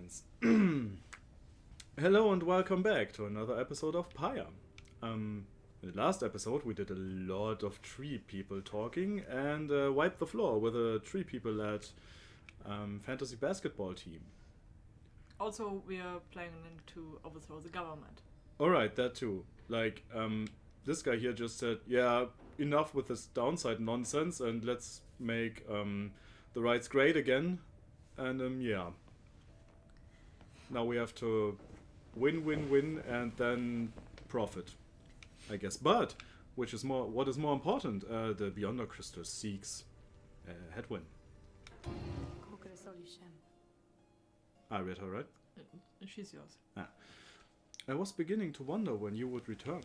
Science. Hello and welcome back to another episode of Pyre. In the last episode we did a lot of tree people talking and wiped the floor with a tree people-led fantasy basketball team. Also, we are planning to overthrow the government. Alright, that too. Like, this guy here just said, yeah, enough with this downside nonsense and let's make the rights great again. And yeah. Now we have to win, and then profit, I guess. But, what is more important, the Beyonder Crystal seeks Hedwyn. I read her, right? She's yours. Ah. I was beginning to wonder when you would return.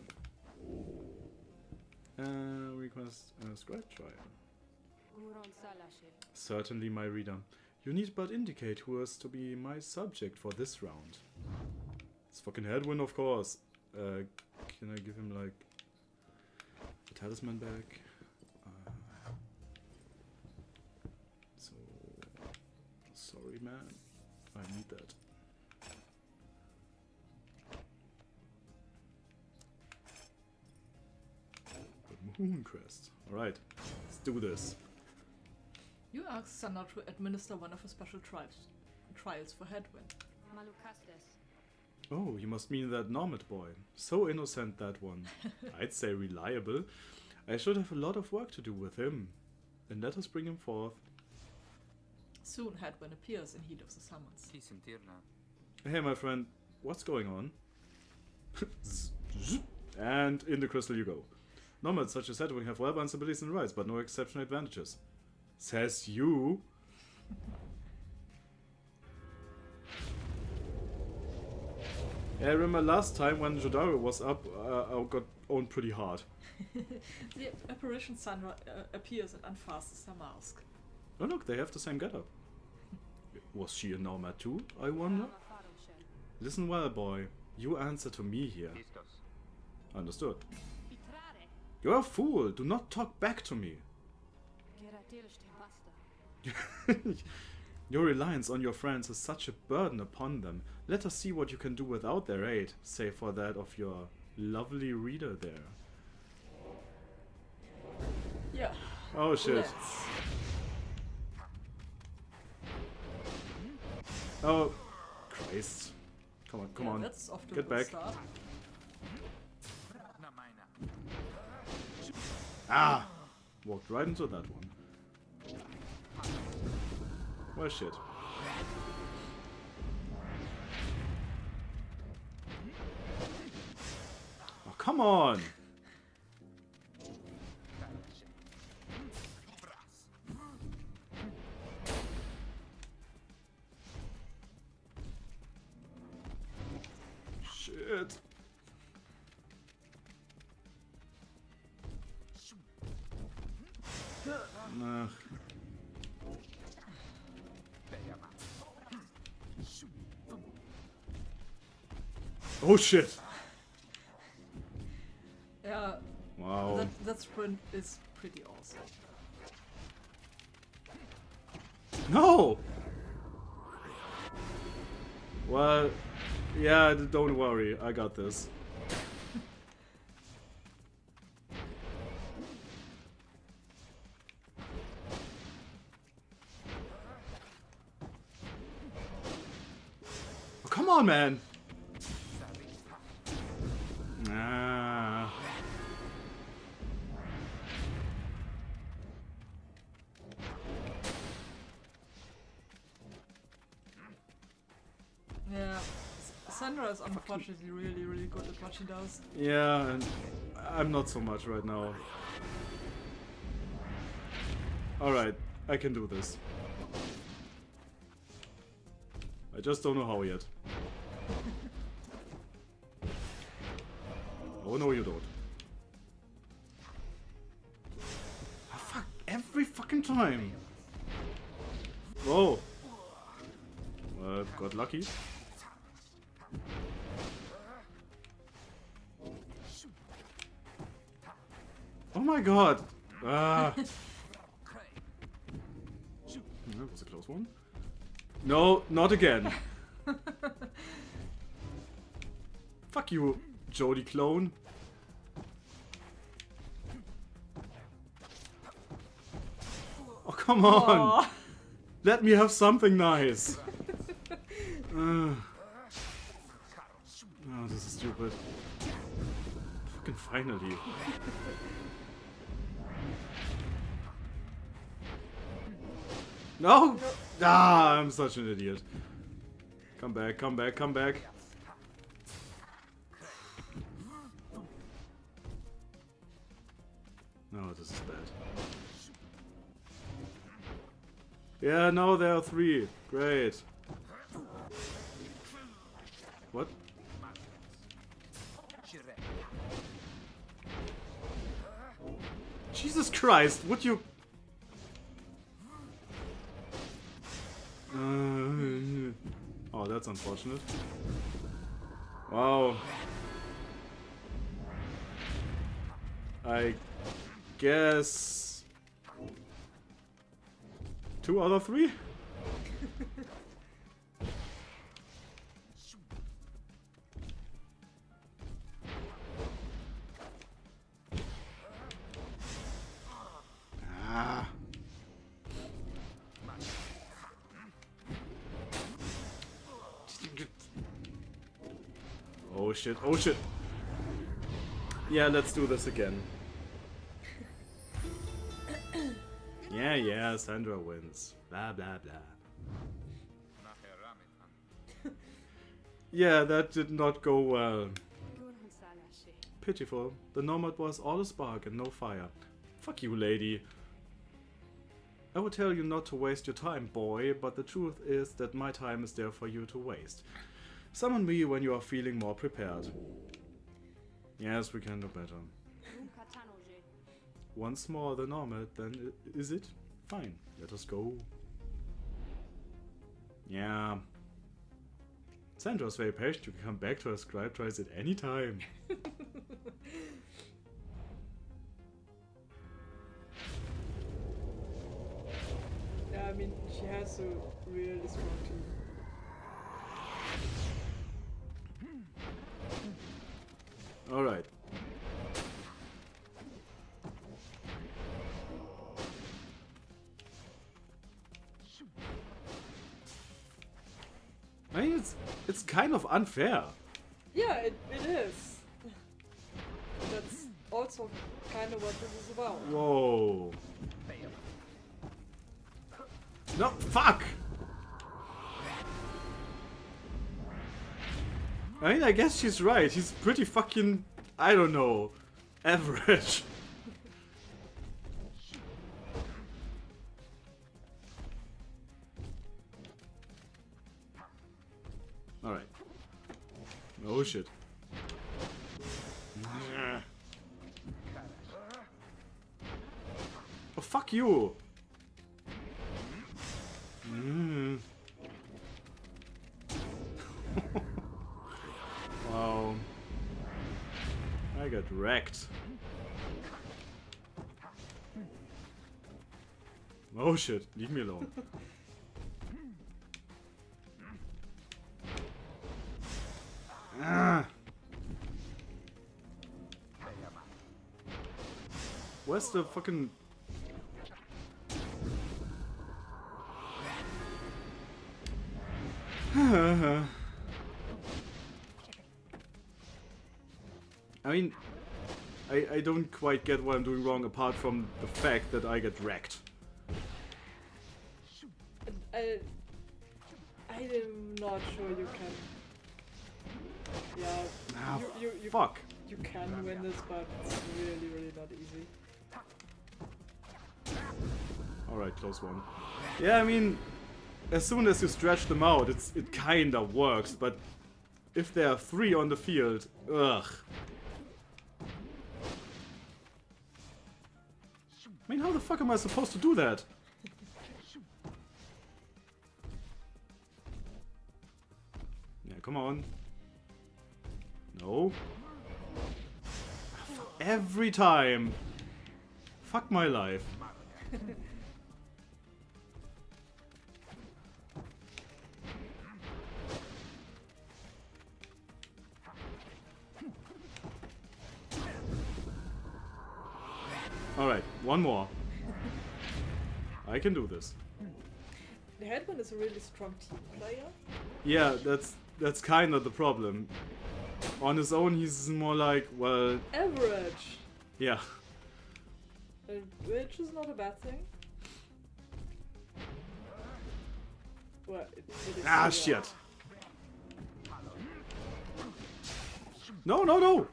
Request a scribe trial. Certainly, my reader. You need but indicate who is to be my subject for this round. It's fucking Hedwyn, of course. Can I give him, like, the talisman back? Sorry, man. I need that. The Moon Crest. Alright, let's do this. You asked Sandra to administer one of her special trials for Hedwyn. Oh, you must mean that Normand boy. So innocent, that one. I'd say reliable. I should have a lot of work to do with him. Then let us bring him forth. Soon Hedwyn appears in heat of the summons. Hey, my friend, what's going on? And in the crystal you go. Nomads such as Hedwyn have well-balanced abilities and rights, but no exceptional advantages. Says you. Yeah, I remember last time when Jodaro was up, I got owned pretty hard. The apparition Sandra appears and unfastens her mask. Oh look, they have the same getup. Was she a nomad too, I wonder? Listen well, boy. You answer to me here. Understood. You're a fool. Do not talk back to me. Your reliance on your friends is such a burden upon them. Let us see what you can do without their aid, save for that of your lovely reader there. Yeah. Oh shit. Let's. Oh, Christ. Come on. That's off to a Get good back. Start. Ah! Walked right into that one. Well, shit. Oh, come on! Shit. Ugh. Oh shit! Yeah. Wow. That sprint is pretty awesome. No! Well, yeah, don't worry, I got this. Oh, come on, man! Ah. Yeah. Sandra is unfortunately really good at what she does. Yeah, and I'm not so much right now. Alright, I can do this. I just don't know how yet. Oh no, you don't. Oh, fuck, every fucking time! Whoa! Well, got lucky. Oh my god! Ah! That was a close one. No, not again. Fuck you, Jody clone. Oh, come on! Aw. Let me have something nice! Oh, this is stupid. Fucking finally. No! Ah, I'm such an idiot. Come back, come back, come back. No, this is bad. Yeah, now there are 3. Great. What? Jesus Christ, would you... Oh, that's unfortunate. Wow. I guess... 2 out of 3? Ah. Oh shit, oh shit. Yeah, let's do this again. Yeah, Sandra wins. Blah, blah, blah. Yeah, that did not go well. Pitiful. The Nomad was all a spark and no fire. Fuck you, lady. I would tell you not to waste your time, boy, but the truth is that my time is there for you to waste. Summon me when you are feeling more prepared. Yes, we can do better. Once more the Nomad, then is it? Fine, let us go. Yeah. Sandra's very patient, you can come back to her scribe tries at any time. Yeah, I mean, she has a really strong team. Alright. I mean, it's kind of unfair. Yeah, it is. That's also kind of what this is about. Whoa. No, fuck! I mean, I guess she's right. He's pretty fucking, I don't know, average. Alright. Oh shit. Oh, fuck you! Wow. I got wrecked. Oh shit, leave me alone. Ah. Where's the fucking... I mean, I don't quite get what I'm doing wrong apart from the fact that I get wrecked. I'm not sure you can. Yeah, Ah, you fuck. You can win this, but it's really not easy. Alright, close one. Yeah, I mean, as soon as you stretch them out, it kinda works, but if there are 3 on the field, ugh. I mean, how the fuck am I supposed to do that? Yeah, come on. No. Every time. Fuck my life. Alright, one more. I can do this. The Hedwyn is a really strong team player. Yeah, that's kind of the problem. On his own, he's more like, well... Average! Yeah. Which is not a bad thing. Well, it is. Ah, shit! No, no, no!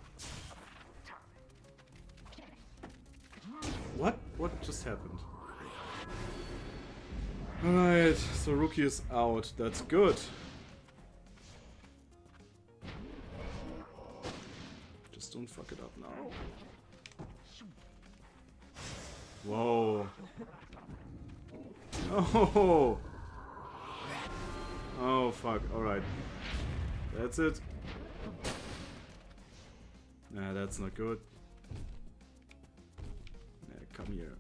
What? What just happened? Alright, so Rookie is out. That's good. Just don't fuck it up now. Whoa. Oh! Oh, fuck. Alright. That's it. Nah, that's not good. Yeah, come here.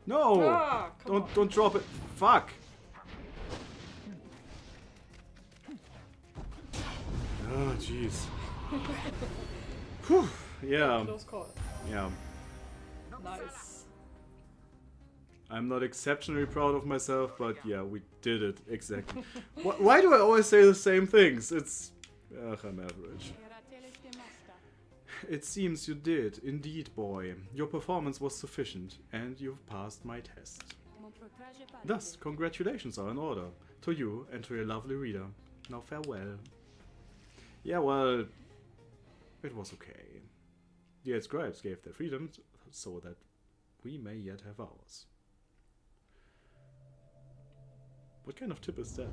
No! Ah, come on. Don't drop it. Fuck! Oh, jeez. Whew. Yeah. Close call. Yeah. Nice. I'm not exceptionally proud of myself, but yeah, we did it. Exactly. Why do I always say the same things? It's... Ugh, I'm average. It seems you did, indeed, boy. Your performance was sufficient, and you've passed my test. Thus, congratulations are in order. To you and to your lovely reader. Now farewell. Yeah, well... It was okay. The 8 scribes gave their freedom so that we may yet have ours. What kind of tip is that?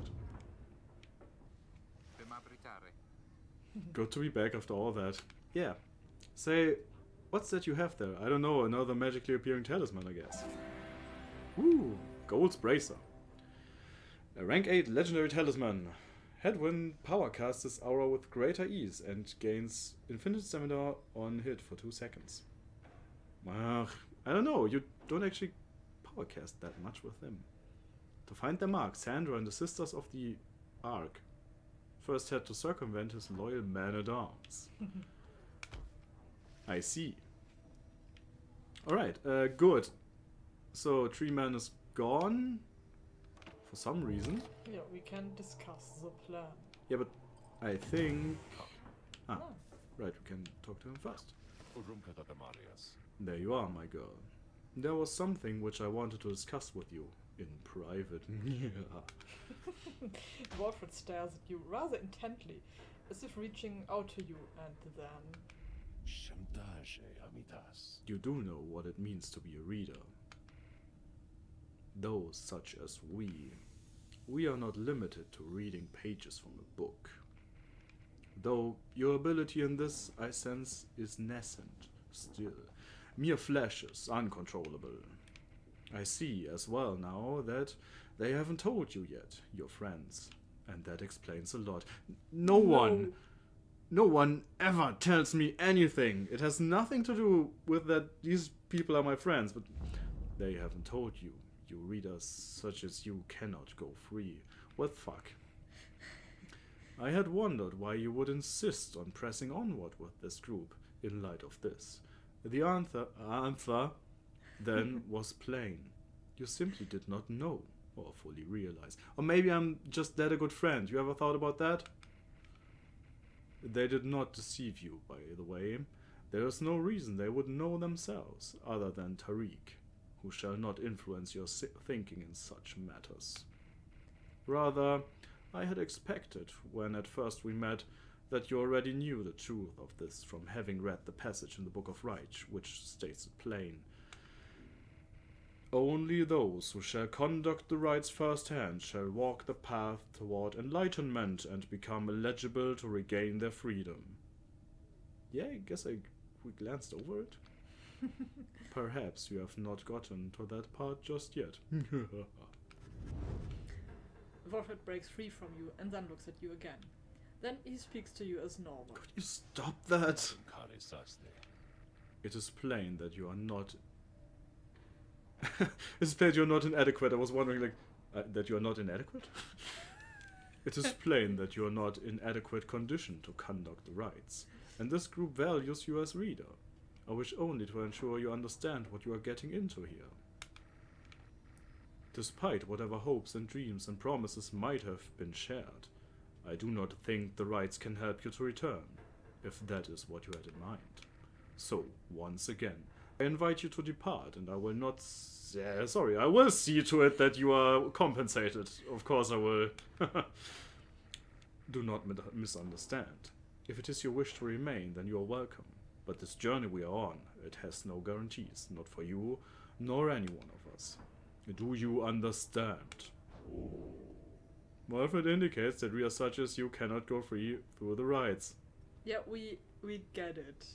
Good to be back after all that. Yeah. Say, what's that you have there? I don't know, another magically appearing talisman, I guess. Ooh, Gold's Bracer. A rank 8 legendary talisman. Hedwyn powercasts this aura with greater ease and gains infinite stamina on hit for 2 seconds. Well, I don't know, you don't actually powercast that much with them. To find their mark, Sandra and the Sisters of the Ark first had to circumvent his loyal man-at-arms. I see. Alright, good. So, Tree Man is gone. For some reason. Yeah, we can discuss the plan. Yeah, but I think... Ah, Oh. right, we can talk to him first. There you are, my girl. There was something which I wanted to discuss with you. In private. Wolfred stares at you rather intently, as if reaching out to you, and then... You do know what it means to be a reader. Those such as we are not limited to reading pages from a book. Though your ability in this, I sense, is nascent still. Mere flashes, uncontrollable. I see as well now that they haven't told you yet, your friends. And that explains a lot. No one ever tells me anything. It has nothing to do with that these people are my friends, but they haven't told you. You readers such as you cannot go free. Well, fuck. I had wondered why you would insist on pressing onward with this group in light of this. The answer then was plain. You simply did not know or fully realize. Or maybe I'm just that a good friend. You ever thought about that? They did not deceive you, by the way. There is no reason they would know themselves, other than Tariq, who shall not influence your thinking in such matters. Rather, I had expected, when at first we met, that you already knew the truth of this from having read the passage in the Book of Reich, which states it plain. Only those who shall conduct the rites firsthand shall walk the path toward enlightenment and become eligible to regain their freedom. Yeah, I guess we glanced over it. Perhaps you have not gotten to that part just yet. Wolfred breaks free from you and then looks at you again. Then he speaks to you as normal. Could you stop that? It is plain that you are not It's that you're not inadequate. I was wondering, like, that you're not inadequate? It is plain that you're not in adequate condition to conduct the rites, and this group values you as reader. I wish only to ensure you understand what you are getting into here. Despite whatever hopes and dreams and promises might have been shared, I do not think the rites can help you to return, if that is what you had in mind. So, once again, I invite you to depart, and I will not... I will see to it that you are compensated. Of course I will. Do not misunderstand. If it is your wish to remain, then you are welcome. But this journey we are on, it has no guarantees, not for you, nor any one of us. Do you understand? Well, if it indicates that we are such as you cannot go free through the rites. Yeah, we get it.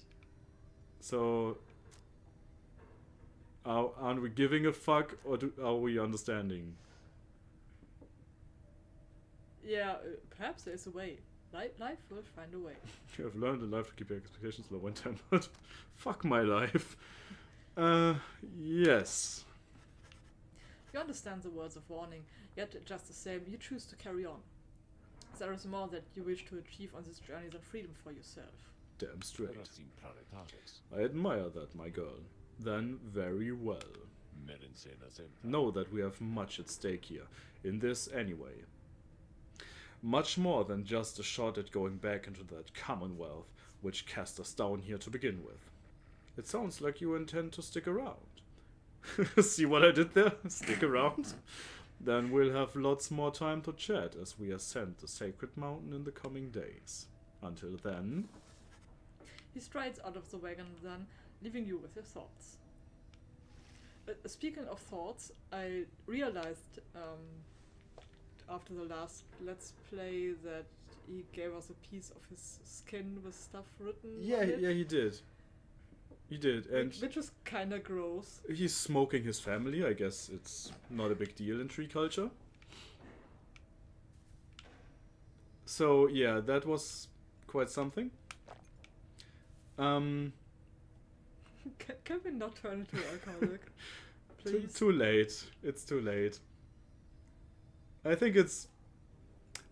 So... aren't we giving a fuck, or are we understanding? Yeah, perhaps there's a way. Life will find a way. You have learned in life to keep your expectations low and tempered. Fuck my life. Yes. You understand the words of warning, yet just the same, you choose to carry on. There is more that you wish to achieve on this journey than freedom for yourself. Damn straight. I admire that, my girl. Then very well. Know that we have much at stake here, in this anyway. Much more than just a shot at going back into that commonwealth which cast us down here to begin with. It sounds like you intend to stick around. See what I did there? Stick around? Then we'll have lots more time to chat as we ascend the sacred mountain in the coming days. Until then... He strides out of the wagon then, leaving you with your thoughts. Speaking of thoughts, I realized after the last Let's Play that he gave us a piece of his skin with stuff written on it. Yeah, he did. He did, and which was kinda gross. He's smoking his family. I guess it's not a big deal in tree culture. So yeah, that was quite something. Can we not turn into alcoholic? Please. Too late. It's too late. I think it's...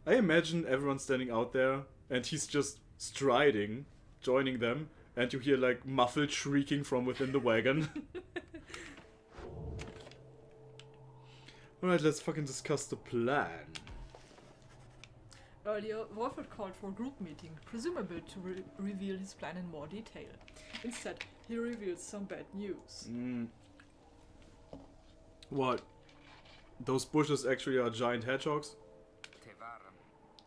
I imagine everyone standing out there, and he's just striding, joining them, and you hear like muffled shrieking from within the wagon. Alright, let's fucking discuss the plan. Earlier, Wolfert called for a group meeting, presumably to reveal his plan in more detail. Instead, he reveals some bad news. What? Those bushes actually are giant hedgehogs?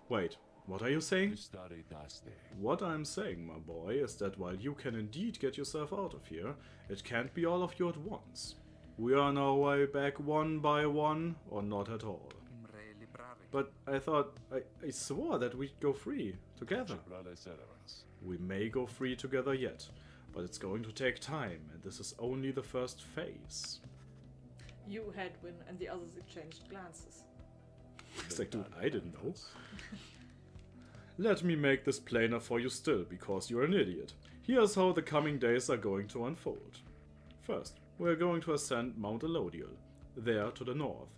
Wait, what are you saying? What I'm saying, my boy, is that while you can indeed get yourself out of here, it can't be all of you at once. We are on our way back one by one, or not at all. But I thought, I swore that we'd go free, together. We may go free together yet, but it's going to take time, and this is only the first phase. You, Hedwyn, and the others exchanged glances. It's like, dude, I didn't know. Let me make this plainer for you still, because you're an idiot. Here's how the coming days are going to unfold. First, we're going to ascend Mount Elodial, there to the north.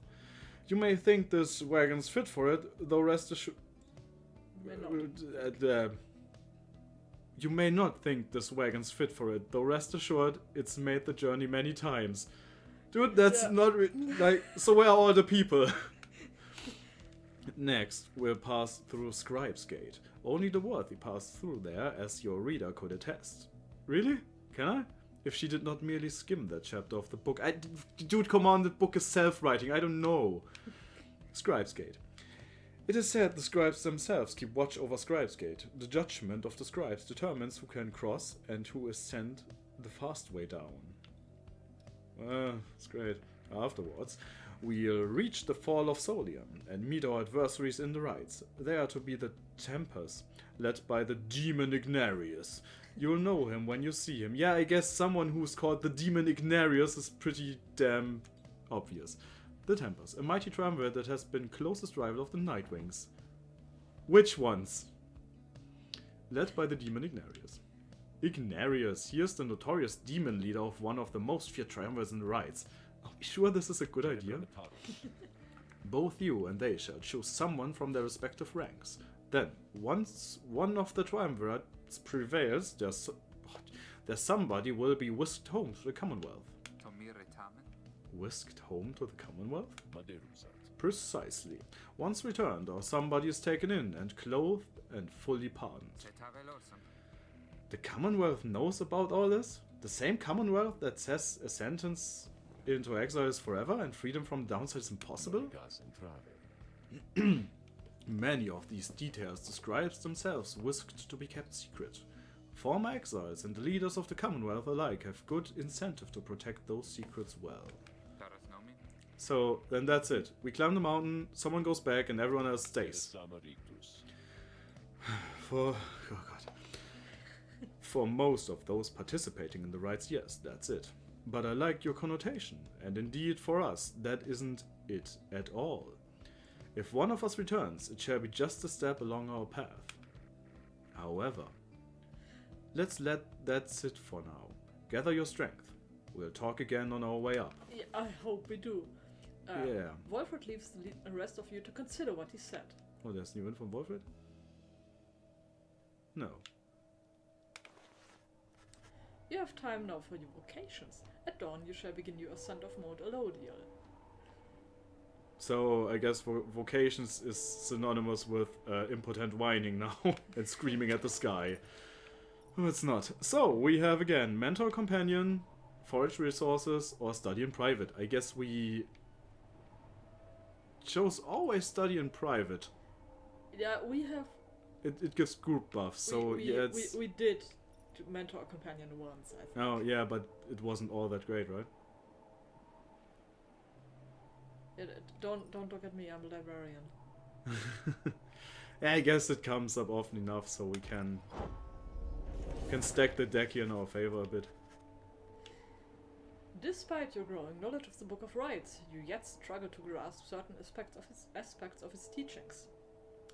You may think this wagon's fit for it, though rest assured... You may not think this wagon's fit for it, though rest assured it's made the journey many times. Dude, that's not like... So where are all the people? Next, we'll pass through Scribe's Gate. Only the worthy pass through there, as your reader could attest. Really? Can I? If she did not merely skim that chapter of the book. Dude, come on, the book is self-writing, I don't know. Scribe's Gate. It is said the scribes themselves keep watch over Scribe's Gate. The judgment of the scribes determines who can cross and who is sent the fast way down. It's great. Afterwards, we'll reach the Fall of Solium and meet our adversaries in the rites. They are to be the Tempers, led by the demon Ignarius. You'll know him when you see him. Yeah, I guess someone who's called the demon Ignarius is pretty damn obvious. The Tempers, a mighty triumvirate that has been closest rival of the Nightwings. Which ones? Led by the demon Ignarius. Ignarius, he is the notorious demon leader of one of the most feared triumvirates in the rites. Are we sure this is a good idea? Both you and they shall choose someone from their respective ranks. Then, once one of the triumvirates prevails, there's somebody will be whisked home to the Commonwealth. Whisked home to the Commonwealth? Precisely. Once returned, or somebody is taken in and clothed and fully pardoned. The Commonwealth knows about all this? The same Commonwealth that says a sentence into exile is forever and freedom from downside is impossible? Many of these details describes themselves whisked to be kept secret. Former exiles and the leaders of the Commonwealth alike have good incentive to protect those secrets well. So, then that's it. We climb the mountain, someone goes back, and everyone else stays. For most of those participating in the rites, yes, that's it. But I like your connotation, and indeed for us, that isn't it at all. If one of us returns, it shall be just a step along our path. However, let's let that sit for now. Gather your strength. We'll talk again on our way up. Yeah, I hope we do. Yeah. Wolfred leaves the rest of you to consider what he said. Oh, there's new info from Wolfred? No. You have time now for your vocations. At dawn you shall begin your ascent of Mount Elodiel. So, I guess vocations is synonymous with impotent whining now and screaming at the sky. Oh, it's not. So, we have again mentor companion, forage resources, or study in private. I guess we chose always study in private. Yeah, we have... It gives group buffs, so yeah, it's... We did mentor a companion once, I think. Oh, yeah, but it wasn't all that great, right? Yeah, don't look at me, I'm a librarian. Yeah, I guess it comes up often enough, so we can stack the deck here in our favor a bit. Despite your growing knowledge of the Book of Rites, you yet struggle to grasp certain aspects of its teachings.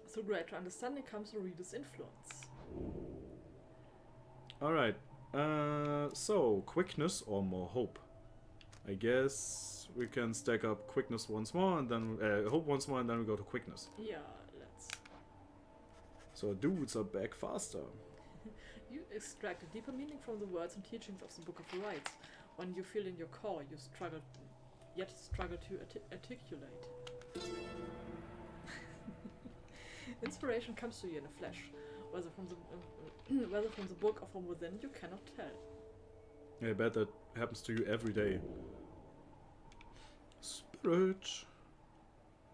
Through greater understanding comes the reader's influence. Alright, so quickness or more hope? I guess we can stack up quickness once more and then hope once more and then we go to quickness. Yeah, let's. So dudes are back faster. You extract a deeper meaning from the words and teachings of the Book of Rites. When you feel in your core, you struggle to articulate. Inspiration comes to you in a flash, whether from the book or from within, you cannot tell. I bet that happens to you every day. Spirit.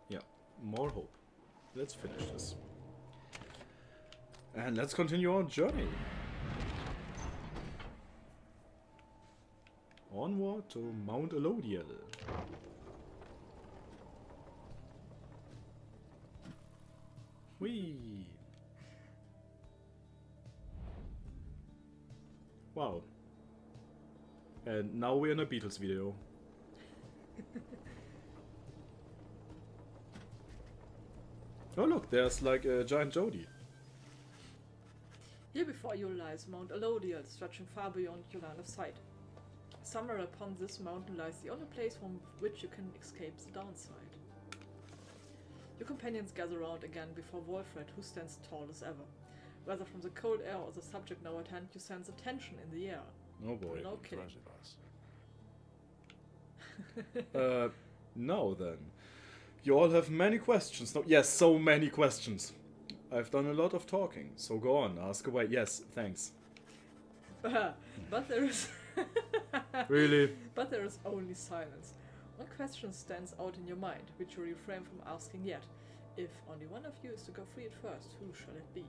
Yeah, more hope. Let's finish this. And let's continue our journey. Onward to Mount Elodiel. Whee! Wow. And now we're in a Beatles video. Oh look, there's like a giant Jody. Here before you lies Mount Elodiel, stretching far beyond your line of sight. Somewhere upon this mountain lies the only place from which you can escape the downside. Your companions gather round again before Wolfred, who stands tall as ever. Whether from the cold air or the subject now at hand, you sense a tension in the air. Oh boy. No kidding. Now then. You all have many questions. No, yes, so many questions. I've done a lot of talking, so go on, ask away. Yes, thanks. But there is... Really? But there is only silence. One question stands out in your mind, which you refrain from asking yet. If only one of you is to go free at first, who shall it be?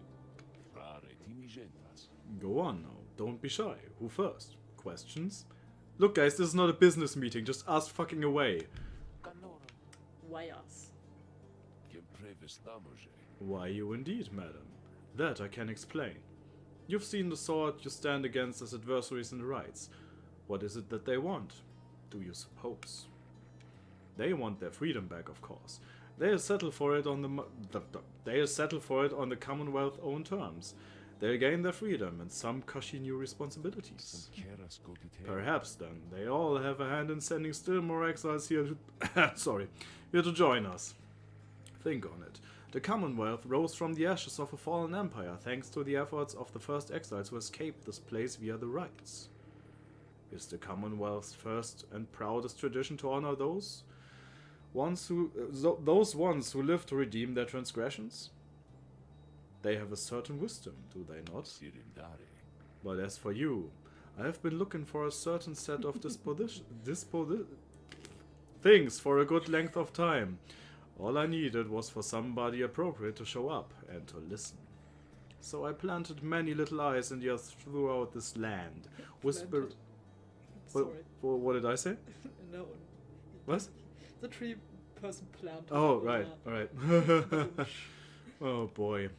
Go on now, don't be shy. Who first? Questions? Look guys, this is not a business meeting, just ask fucking away. Why us? Why you indeed, madam. That I can explain. You've seen the sword you stand against as adversaries in the rites. What is it that they want, do you suppose? They want their freedom back, of course. They'll settle for it on the Commonwealth's own terms. They'll gain their freedom and some cushy new responsibilities. Perhaps then they all have a hand in sending still more exiles here to here to join us. Think on it. The Commonwealth rose from the ashes of a fallen empire thanks to the efforts of the first exiles who escaped this place via the rites. Is the Commonwealth's first and proudest tradition to honor those ones who live to redeem their transgressions? They have a certain wisdom, do they not? But as for you, I have been looking for a certain set of things for a good length of time. All I needed was for somebody appropriate to show up and to listen. So I planted many little eyes and ears throughout this land. Whisper. What did I say? No. What? The tree person planted. Oh, right, alright. Oh boy.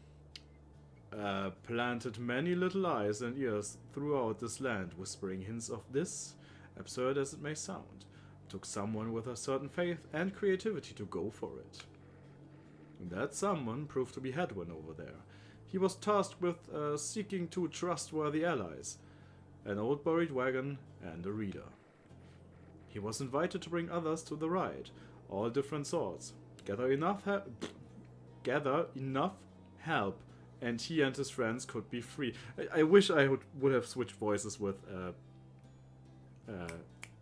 Planted many little eyes and ears throughout this land, whispering hints of this, absurd as it may sound. Took someone with a certain faith and creativity to go for it. That someone proved to be Hedwyn over there. He was tasked with seeking two trustworthy allies, an old buried wagon and a reader. He was invited to bring others to the ride, all different sorts. Gather enough help, and he and his friends could be free. I wish I would have switched voices with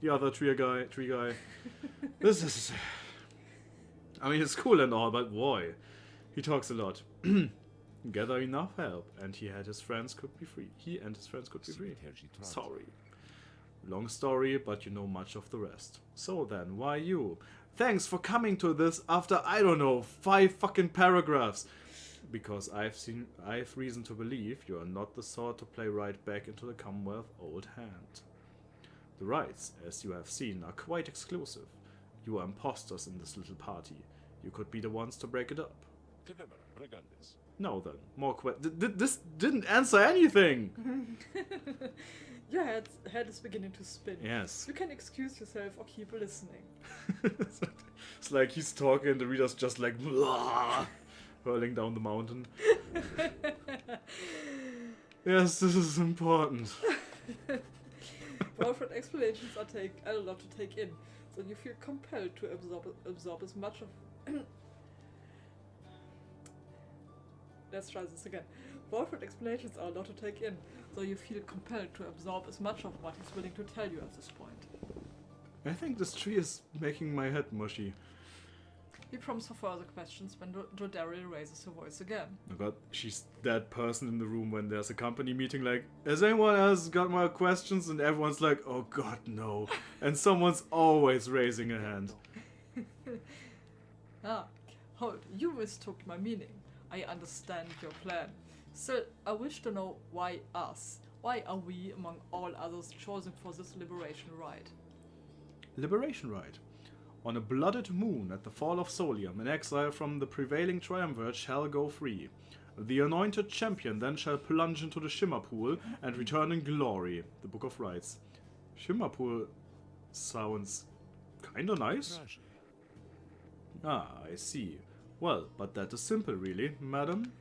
the other tree guy. This is... I mean, it's cool and all, but boy, he talks a lot. Gather enough help, and he and his friends could be free. Sorry. Long story, but you know much of the rest. So then, why you? Thanks for coming to this after, I don't know, 5 fucking paragraphs. Because I've reason to believe you are not the sort to play right back into the Commonwealth old hand. The rites, as you have seen, are quite exclusive. You are imposters in this little party. You could be the ones to break it up. No then, more this didn't answer anything! Your head is beginning to spin. Yes. You can excuse yourself or keep listening. It's like he's talking and the reader's just like blah, hurling down the mountain. Yes, this is important. Well-read explanations are a lot to take in, so you feel compelled to absorb as much of... Let's try this again. Well-read explanations are a lot to take in, so you feel compelled to absorb as much of what he's willing to tell you at this point. I think this tree is making my head mushy. He prompts for further questions when Jodariel raises her voice again. Oh god, she's that person in the room when there's a company meeting like, has anyone else got more questions? And everyone's like, oh god, no. And someone's always raising a hand. Hold, you mistook my meaning. I understand your plan. Still, I wish to know why us? Why are we, among all others, chosen for this liberation rite? Liberation rite? On a blooded moon at the fall of Solium, an exile from the prevailing triumvirate shall go free. The anointed champion then shall plunge into the Shimmer Pool and return in glory. The Book of Rites. Shimmer Pool sounds kinda nice. Ah, I see. Well, but that is simple really, madam.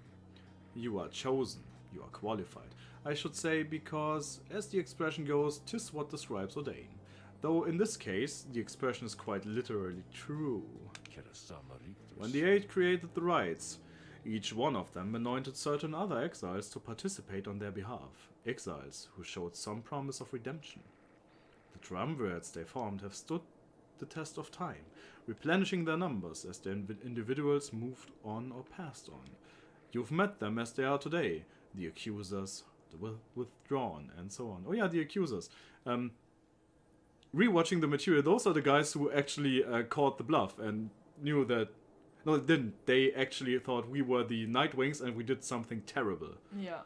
You are chosen. You are qualified. I should say because, as the expression goes, 'tis what the scribes ordain. Though in this case, the expression is quite literally true. When the Eight created the rites, each one of them anointed certain other exiles to participate on their behalf. Exiles who showed some promise of redemption. The triumvirates they formed have stood the test of time, replenishing their numbers as the individuals moved on or passed on. You've met them as they are today. The accusers, the withdrawn, and so on. Oh yeah, the accusers. Rewatching the material, those are the guys who actually caught the bluff and knew that... No, they didn't. They actually thought we were the Nightwings and we did something terrible. Yeah.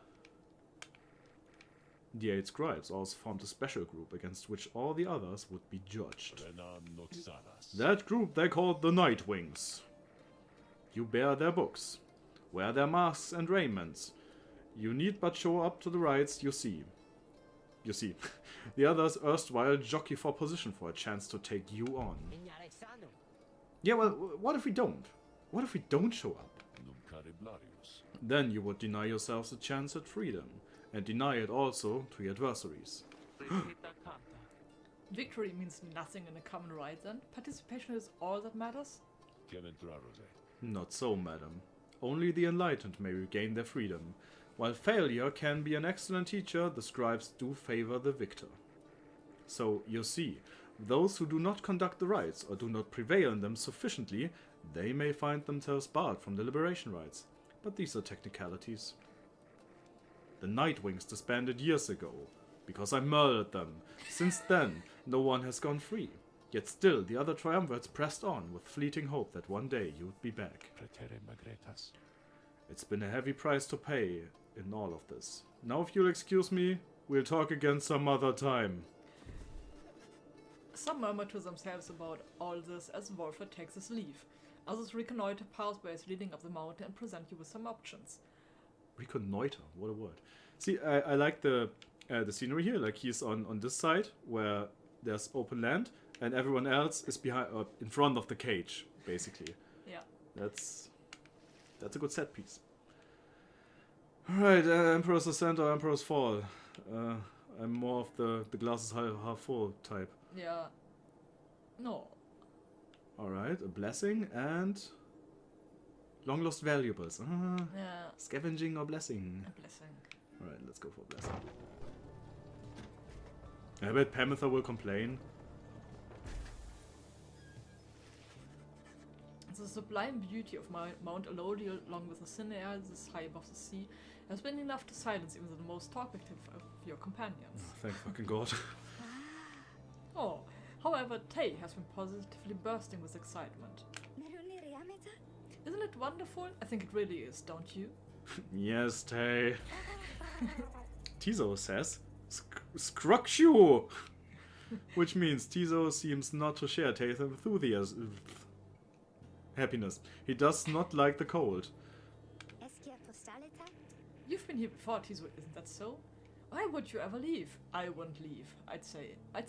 The 8 scribes also formed a special group against which all the others would be judged. That group they called the Nightwings. You bear their books, wear their masks and raiments. You need but show up to the rites you see. The others erstwhile jockey for position for a chance to take you on. Yeah, well, what if we don't? What if we don't show up? Then you would deny yourselves a chance at freedom, and deny it also to your adversaries. Victory means nothing in a common right then? Participation is all that matters? Not so, madam. Only the enlightened may regain their freedom. While failure can be an excellent teacher, the scribes do favor the victor. So, you see, those who do not conduct the rites or do not prevail in them sufficiently, they may find themselves barred from the liberation rites. But these are technicalities. The Nightwings disbanded years ago, because I murdered them. Since then, no one has gone free. Yet still, the other triumvirates pressed on with fleeting hope that one day you would be back. It's been a heavy price to pay in all of this. Now if you'll excuse me, we'll talk again some other time. Some murmur to themselves about all this as Wolfert takes his leave. Others reconnoiter pathways leading up the mountain and present you with some options. Reconnoiter, what a word. See, I like the scenery here. Like he's on this side where there's open land, and everyone else is behind, in front of the cage, basically. Yeah. That's a good set piece. Alright, Emperor's Ascent or Emperor's Fall. I'm more of the glass is half full type. Yeah. No. Alright, a blessing and long lost valuables. Yeah. Scavenging or blessing? A blessing. Alright, let's go for blessing. I bet Pamitha will complain. The sublime beauty of Mount Elodial, along with the thin air this high above the sea, has been enough to silence even the most talkative of your companions. Oh, thank fucking God. Oh, however, Tay has been positively bursting with excitement. Isn't it wonderful? I think it really is, don't you? Yes, Tay. Tizo says, Scruckshu! Which means Tizo seems not to share Tay's enthusiasm. Happiness. He does not like the cold. You've been here before, Tizo, isn't that so? Why would you ever leave? I wouldn't leave. I'd stay. I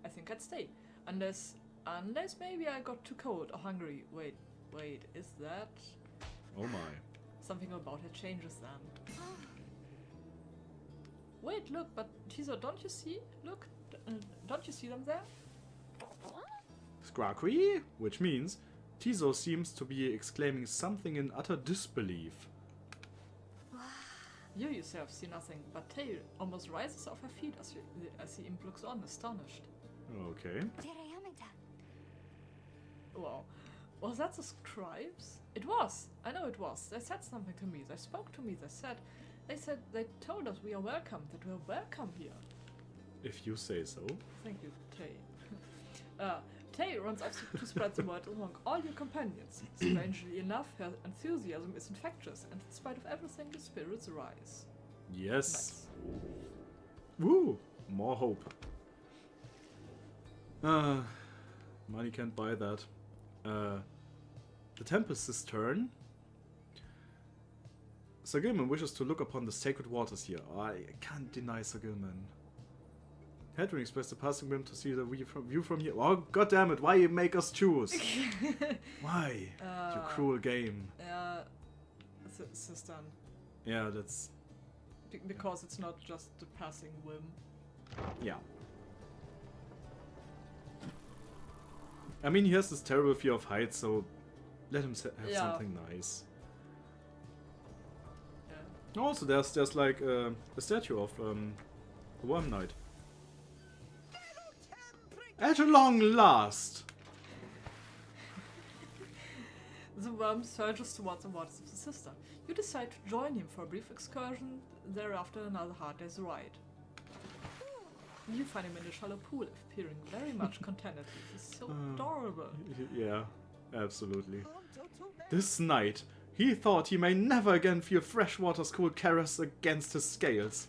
think I'd stay. Unless maybe I got too cold or hungry. Wait, is that? Oh my. Something about it changes then. Wait, look, but Tizo, don't you see? Look, don't you see them there? Scrakwi? Which means Tizo seems to be exclaiming something in utter disbelief. You yourself see nothing, but Tay almost rises off her feet as the imp looks on, astonished. Okay. Wow. Was that the scribes? It was. I know it was. They said something to me. They spoke to me. They told us we are welcome, that we are welcome here. If you say so. Thank you, Tay. Tay runs off to spread the word among all your companions. Strangely enough, her enthusiasm is infectious, and in spite of everything, the spirits rise. Yes. Nice. Woo! More hope. Money can't buy that. The Tempest's turn. Sir Gilman wishes to look upon the sacred waters here. I can't deny Sir Gilman. Hedwyn expressed a passing whim to see the view from here. Oh, god damn it, why you make us choose? Why? You cruel game. Sister. Yeah, that's... Because it's not just a passing whim. Yeah. I mean, he has this terrible fear of heights, so let him have something nice. Yeah. Also, there's like a statue of the Worm Knight. At long last! The worm surges towards the waters of the sister. You decide to join him for a brief excursion, thereafter another hard day's ride. You find him in a shallow pool, appearing very much contented. He's so adorable. Yeah, absolutely. This night, he thought he may never again feel fresh water's cool caress against his scales.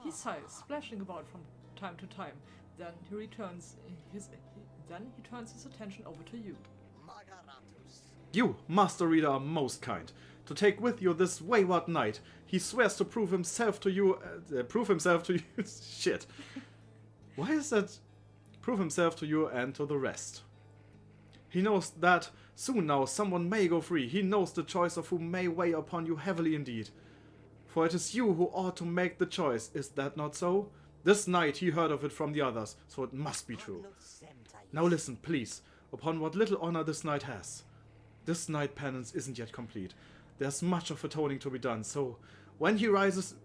He sighs, splashing about from time to time. Then he turns his attention over to you. You, Master Reader, are most kind. To take with you this wayward knight, he swears to prove himself to you. Shit. Why is that? Prove himself to you and to the rest. He knows that Soon now someone may go free. He knows the choice of who may weigh upon you heavily indeed. For it is you who ought to make the choice, is that not so? This night he heard of it from the others, so it must be true. Now listen, please, upon what little honor this knight has. This night penance isn't yet complete. There's much of atoning to be done, so when rises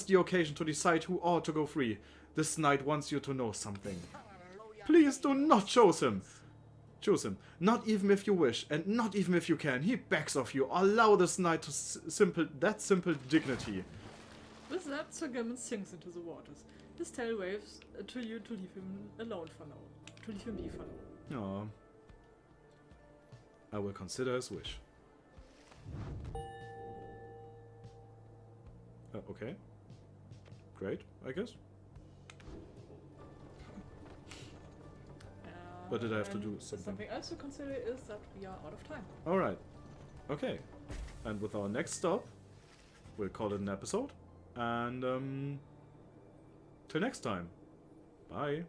the occasion to decide who ought to go free, this knight wants you to know something. Please do not choose him. Not even if you wish, and not even if you can. He begs of you. Allow this knight to simple dignity. With that, Sir Gammon sinks into the waters. His tail waves to you to leave him alone for now. To leave him be for now. Aww. I will consider his wish. Okay. Great, I guess. But did I have to do something? Something else to consider is that we are out of time. Alright. Okay. And with our next stop, we'll call it an episode. And till next time. Bye.